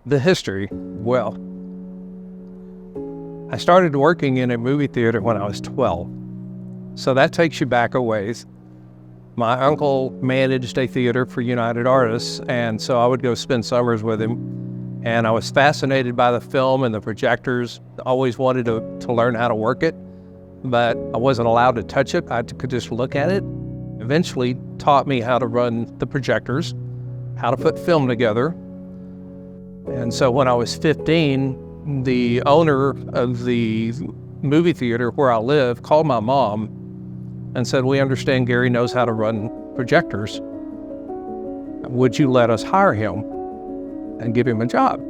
The history, well, I started working in a movie theater when I was 12. So that takes you back a ways. My uncle managed a theater for United Artists, and so I would go spend summers with him. And I was fascinated by the film and the projectors, always wanted to learn how to work it, but I wasn't allowed to touch it. I could just look at it. Eventually taught me how to run the projectors, how to put film together. And so when I was 15, the owner of the movie theater where I live called my mom and said, "We understand Gary knows how to run projectors. Would you let us hire him and give him a job?"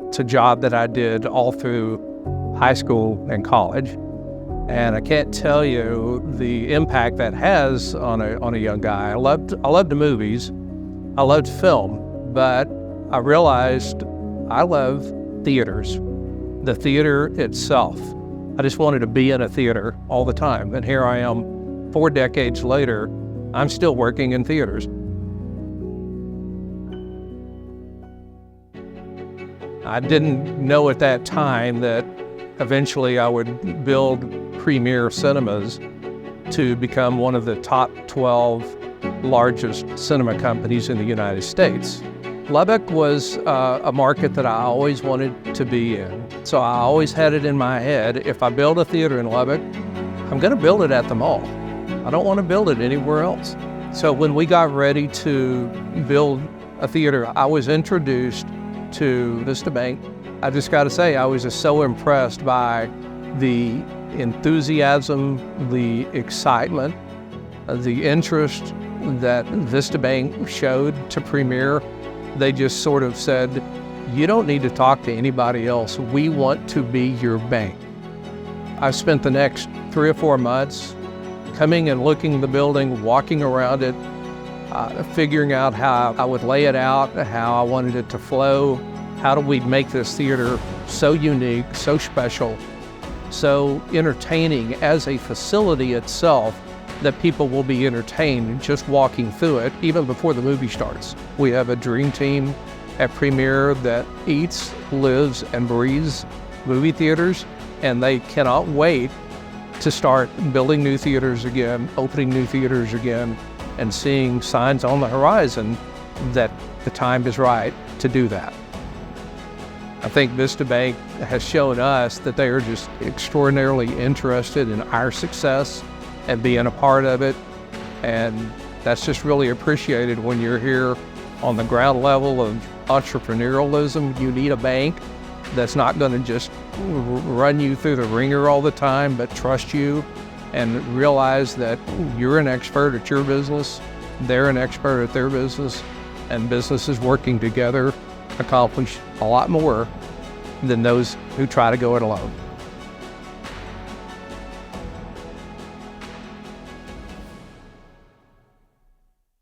It's a job that I did all through high school and college. And I can't tell you the impact that has on a young guy. I loved the movies. I loved film, but I realized I love theaters, the theater itself. I just wanted to be in a theater all the time. And here I am, 4 decades later, I'm still working in theaters. I didn't know at that time that eventually I would build Premier Cinemas to become one of the top 12 largest cinema companies in the United States. Lubbock was a market that I always wanted to be in. So I always had it in my head, if I build a theater in Lubbock, I'm gonna build it at the mall. I don't wanna build it anywhere else. So when we got ready to build a theater, I was introduced to Vista Bank. I just gotta say, I was just so impressed by the enthusiasm, the excitement, the interest that Vista Bank showed to Premier. They just sort of said, "You don't need to talk to anybody else. We want to be your bank." I spent the next 3 or 4 months coming and looking at the building, walking around it, figuring out how I would lay it out, how I wanted it to flow. How do we make this theater so unique, so special, so entertaining as a facility itself that people will be entertained just walking through it, even before the movie starts. We have a dream team at Premier that eats, lives, and breathes movie theaters, and they cannot wait to start building new theaters again, opening new theaters again, and seeing signs on the horizon that the time is right to do that. I think Vista Bank has shown us that they are just extraordinarily interested in our success and being a part of it. And that's just really appreciated when you're here on the ground level of entrepreneurialism. You need a bank that's not going to just run you through the ringer all the time, but trust you and realize that you're an expert at your business, they're an expert at their business, and businesses working together accomplish a lot more than those who try to go it alone.